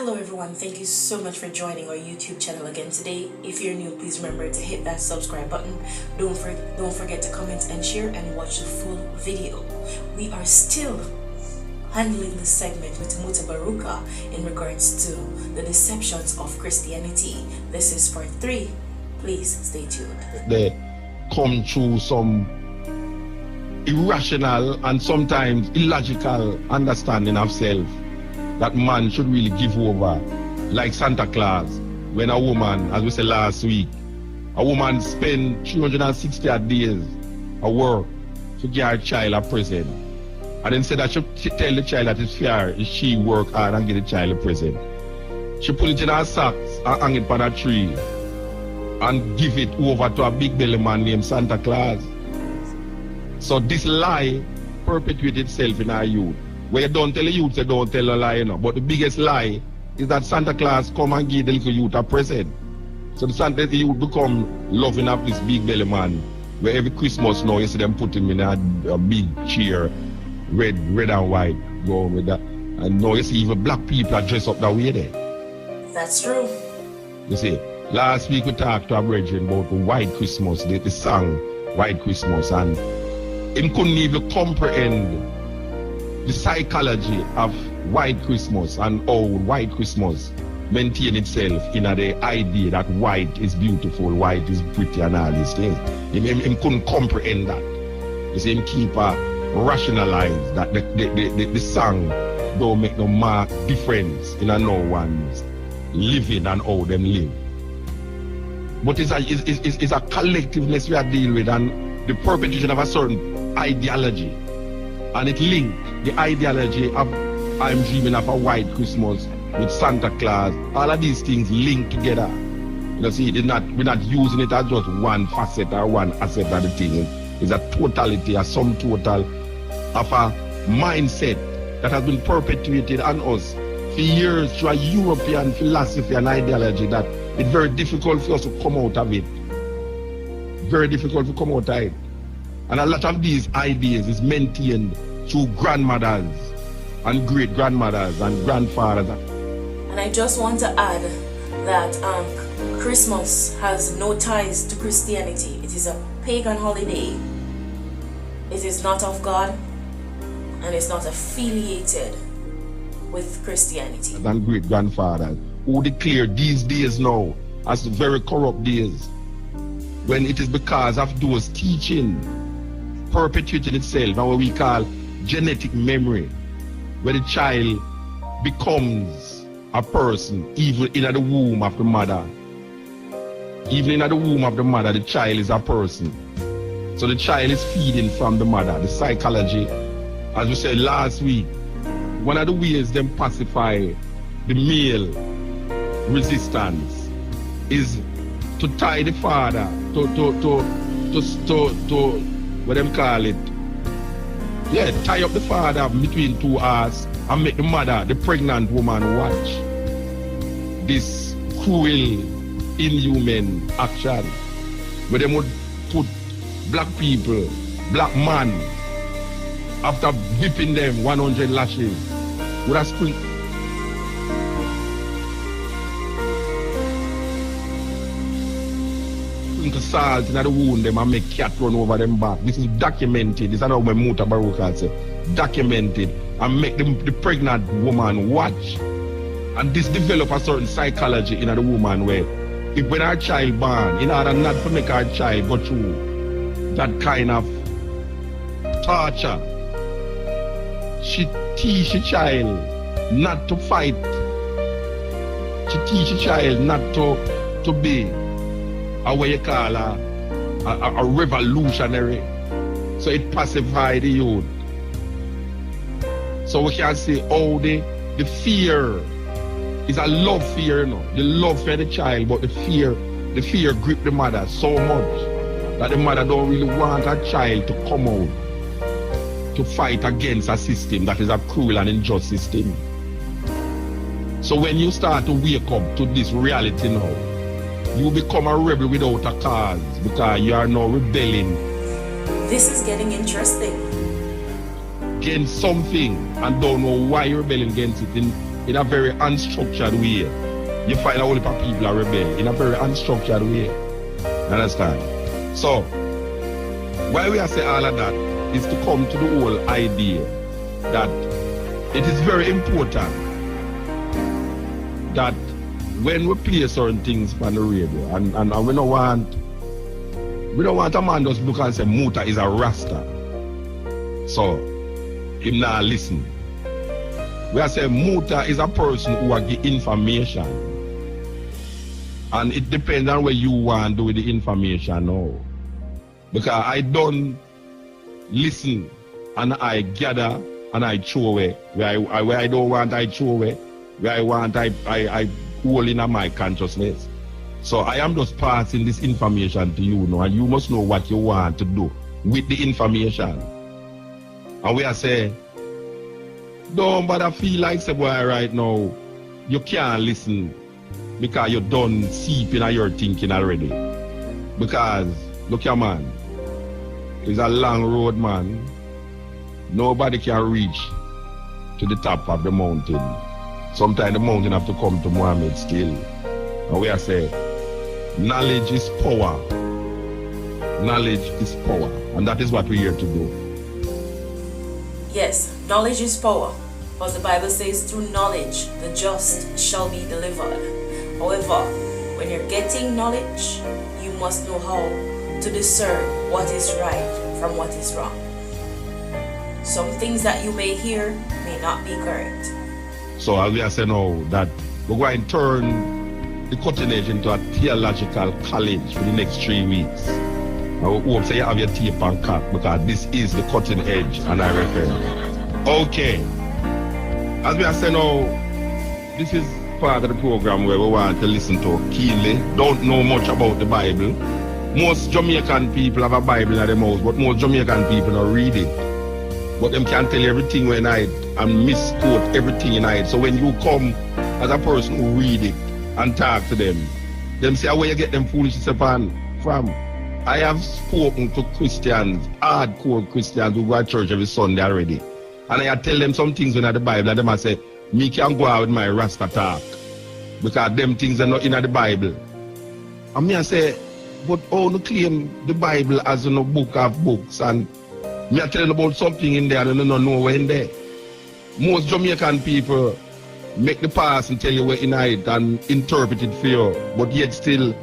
Hello everyone, thank you so much for joining our YouTube channel again today. If you're new, please remember to hit that subscribe button. Don't forget to comment and share and watch the full video. We are still handling this segment with Mutabaruka in regards to the deceptions of Christianity. This is part 3. Please stay tuned. They come through some irrational and sometimes illogical understanding of self that man should really give over, like Santa Claus. When a woman, as we said last week, a woman spend 360 days at work to get her child a present, and then say that she tell the child that it's fair if she work hard and get the child a present. She put it in her socks and hang it on a tree and give it over to a big belly man named Santa Claus. So this lie perpetuates itself in our youth. Where you don't tell the youth, you don't tell a lie, you know. But the biggest lie is that Santa Claus come and give the little youth a present. So the youth become loving up this big belly man, where every Christmas now you see them put him in a big chair, red and white, going with that. And now you see even black people are dressed up that way there. That's true. You see, last week we talked to our brethren about the White Christmas, the song White Christmas, and him couldn't even comprehend the psychology of White Christmas and how White Christmas maintain itself in the idea that white is beautiful, white is pretty and all these things. Him couldn't comprehend that. You see, him keep rationalize that the song don't make no mark difference in no one's living and how them live. But it's a collectiveness we are dealing with, and the perpetuation of a certain ideology. And it linked the ideology of I'm dreaming of a white Christmas with Santa Claus. All of these things linked together. You know, see, we're not using it as just one facet or one aspect of the thing. It's a totality, a sum total of a mindset that has been perpetuated on us for years through a European philosophy and ideology that it's very difficult for us to come out of it. Very difficult to come out of it. And a lot of these ideas is maintained through grandmothers and great-grandmothers and grandfathers. And I just want to add that Christmas has no ties to Christianity. It is a pagan holiday. It is not of God, and it's not affiliated with Christianity. And great-grandfathers who declare these days now as very corrupt days, when it is because of those teaching perpetuating itself and what we call genetic memory, where the child becomes a person even in the womb of the mother. Even in the womb of the mother, the child is a person. So the child is feeding from the mother. The psychology, as we said last week, one of the ways them pacify the male resistance is to tie the father to what them call it? Yeah, tie up the father between two arms and make the mother, the pregnant woman, watch this cruel, inhuman action where they would put black people, black man, after whipping them 100 lashes, would have split. Salt in the wound them and make cat run over them back. This is documented. This is how my Mutabaruka say. Documented and make the pregnant woman watch. And this develop a certain psychology in the woman where if when her child born, in order not to make her child go through that kind of torture, she teach the child not to fight. She teach the child not to be what you call a revolutionary. So it pacifies the youth. So we can say, oh, the fear is a love fear, you know. The love for the child, but the fear grip the mother so much that the mother don't really want her child to come out to fight against a system that is a cruel and unjust system. So when you start to wake up to this reality now, you become a rebel without a cause because you are now rebelling. This is getting interesting. Against something and don't know why you're rebelling against it. in a very unstructured way. You find a whole heap of people are rebel in a very unstructured way. You understand? So, why we are saying all of that is to come to the whole idea that it is very important that when we play certain things on the radio, and we don't want a man just look and say Muta is a Rasta. So, him not listen. We are saying Muta is a person who will give information. And it depends on what you want to do with the information now. Because I don't listen and I gather and I throw away. Where I don't want, I throw away. Where I want, I hold in my consciousness. So I am just passing this information to you now, and you must know what you want to do with the information. And we are saying, don't bother feel like say boy right now, you can't listen because you're done seeping at your thinking already. Because, look here man, it's a long road man. Nobody can reach to the top of the mountain. Sometimes the mountain have to come to Muhammad still. And we are saying, knowledge is power. Knowledge is power. And that is what we're here to do. Yes, knowledge is power. But the Bible says through knowledge, the just shall be delivered. However, when you're getting knowledge, you must know how to discern what is right from what is wrong. Some things that you may hear may not be correct. So as we are saying now that we're going to turn the cutting edge into a theological college for the next 3 weeks. I hope say you have your tape and cap because this is the cutting edge and I reckon. Okay. As we are saying now, this is part of the program where we want to listen to keenly, don't know much about the Bible. Most Jamaican people have a Bible in their mouth, but most Jamaican people don't read it. But them can tell you everything when I and misquote everything in it. So when you come as a person who read it and talk to them say, where you get them foolishness from? I have spoken to Christians, hardcore Christians who go to church every Sunday already. And I tell them some things in the Bible and them I say, me can go out with my Rasta talk. Because them things are not in the Bible. And me I say, but how to claim the Bible as a book of books? And me I tell them about something in there and they don't know where in there. Most Jamaican people make the past and tell you where in it and interpret it for you, but yet still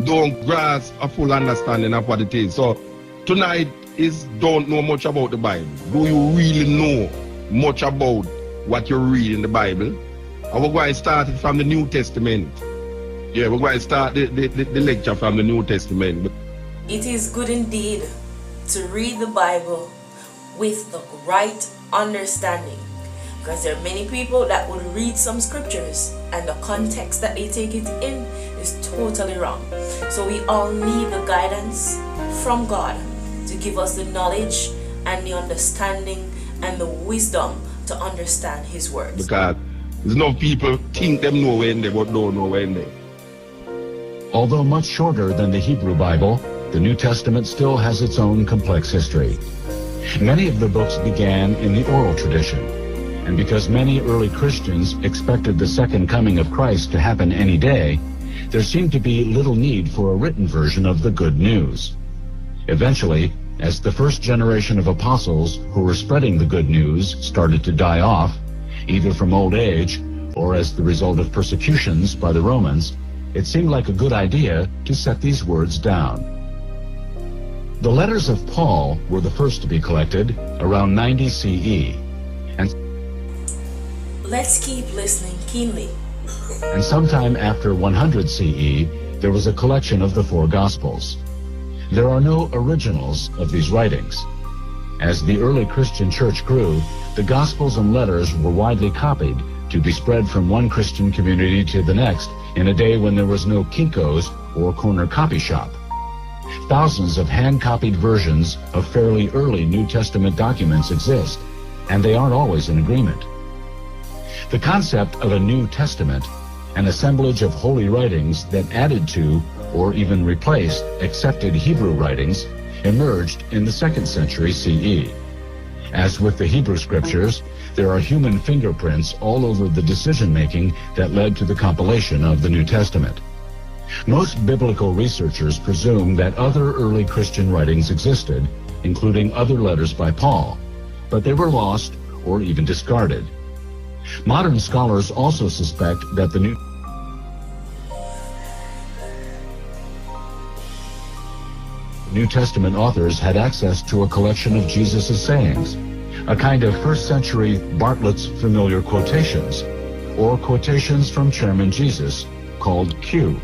don't grasp a full understanding of what it is. So tonight is don't know much about the Bible. Do you really know much about what you read in the Bible? And we're going to start it from the New Testament. Yeah, we're going to start the lecture from the New Testament. It is good indeed to read the Bible with the right understanding, because there are many people that would read some scriptures and the context that they take it in is totally wrong. So we all need the guidance from God to give us the knowledge and the understanding and the wisdom to understand His words. Because there's no people think them know when they but don't know when they. Although much shorter than the Hebrew Bible, the New Testament still has its own complex history. Many of the books began in the oral tradition, and because many early Christians expected the second coming of Christ to happen any day, there seemed to be little need for a written version of the good news. Eventually, as the first generation of apostles who were spreading the good news started to die off, either from old age or as the result of persecutions by the Romans, it seemed like a good idea to set these words down. The letters of Paul were the first to be collected around 90 CE. And let's keep listening keenly. And sometime after 100 CE, there was a collection of the 4 Gospels. There are no originals of these writings. As the early Christian church grew, the Gospels and letters were widely copied to be spread from one Christian community to the next in a day when there was no Kinko's or corner copy shop. Thousands of hand-copied versions of fairly early New Testament documents exist, and they aren't always in agreement. The concept of a New Testament, an assemblage of holy writings that added to or even replaced accepted Hebrew writings, emerged in the 2nd century CE. As with the Hebrew scriptures, there are human fingerprints all over the decision-making that led to the compilation of the New Testament. Most biblical researchers presume that other early Christian writings existed, including other letters by Paul, but they were lost or even discarded. Modern scholars also suspect that the New Testament authors had access to a collection of Jesus' sayings, a kind of first-century Bartlett's familiar quotations, or quotations from Chairman Jesus, called Q.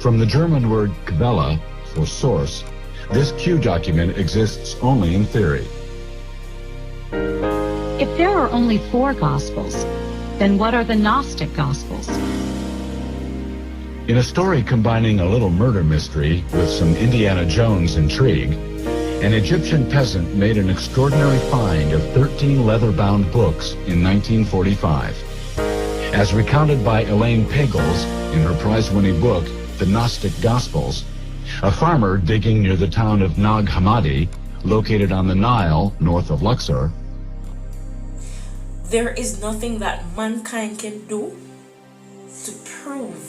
From the German word Quelle, for source, this Q document exists only in theory. If there are only 4 Gospels, then what are the Gnostic Gospels? In a story combining a little murder mystery with some Indiana Jones intrigue, an Egyptian peasant made an extraordinary find of 13 leather-bound books in 1945. As recounted by Elaine Pagels in her prize-winning book, The Gnostic Gospels, a farmer digging near the town of Nag Hammadi, located on the Nile north of Luxor. There is nothing that mankind can do to prove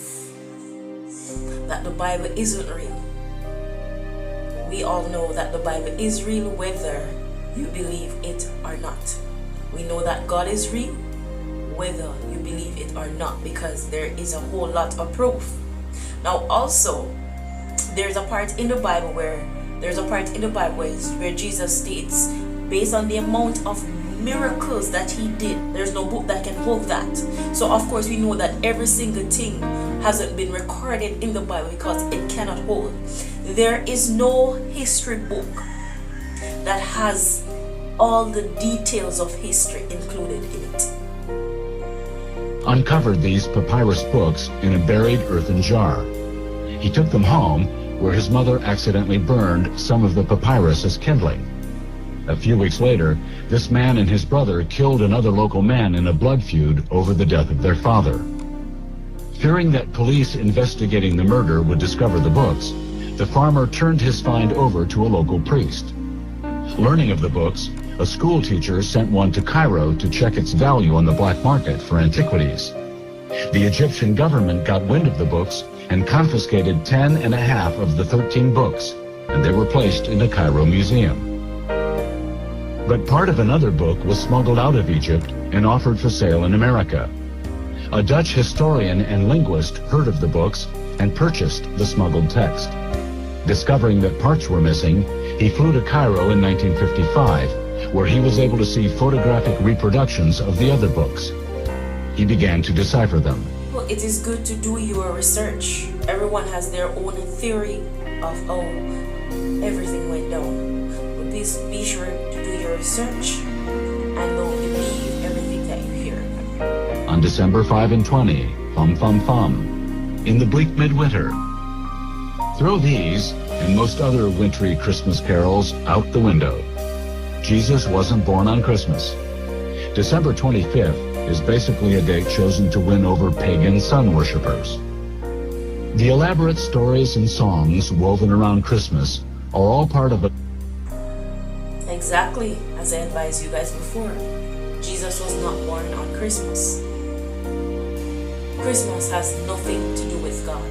that the Bible isn't real. We all know that the Bible is real whether you believe it or not. We know that God is real whether you believe it or not, because there is a whole lot of proof. Now also, there's a part in the Bible where Jesus states, based on the amount of miracles that he did, there's no book that can hold that. So of course we know that every single thing hasn't been recorded in the Bible because it cannot hold. There is no history book that has all the details of history included in it. Uncovered these papyrus books in a buried earthen jar. He took them home, where his mother accidentally burned some of the papyrus as kindling. A few weeks later, this man and his brother killed another local man in a blood feud over the death of their father. Fearing that police investigating the murder would discover the books, the farmer turned his find over to a local priest. Learning of the books, a school teacher sent one to Cairo to check its value on the black market for antiquities. The Egyptian government got wind of the books and confiscated 10 and a half of the 13 books, and they were placed in the Cairo Museum. But part of another book was smuggled out of Egypt and offered for sale in America. A Dutch historian and linguist heard of the books and purchased the smuggled text. Discovering that parts were missing, he flew to Cairo in 1955, where he was able to see photographic reproductions of the other books. He began to decipher them. Well, it is good to do your research. Everyone has their own theory of how everything went down. But please be sure to do your research and don't believe everything that you hear. On December 5 and 20, in the bleak midwinter. Throw these and most other wintry Christmas carols out the window. Jesus wasn't born on Christmas. December 25th is basically a date chosen to win over pagan sun worshippers. The elaborate stories and songs woven around Christmas are all part of a... Exactly, as I advised you guys before, Jesus was not born on Christmas. Christmas has nothing to do with God.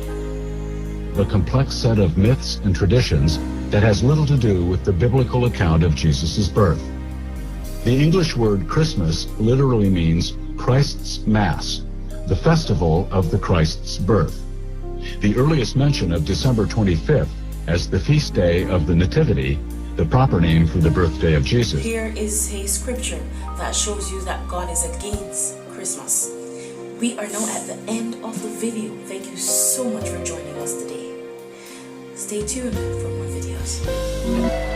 The complex set of myths and traditions that has little to do with the biblical account of Jesus' birth. The English word Christmas literally means Christ's Mass, the festival of the Christ's birth. The earliest mention of December 25th as the feast day of the Nativity, the proper name for the birthday of Jesus. Here is a scripture that shows you that God is against Christmas. We are now at the end of the video. Thank you so much for joining us today. Stay tuned for more videos.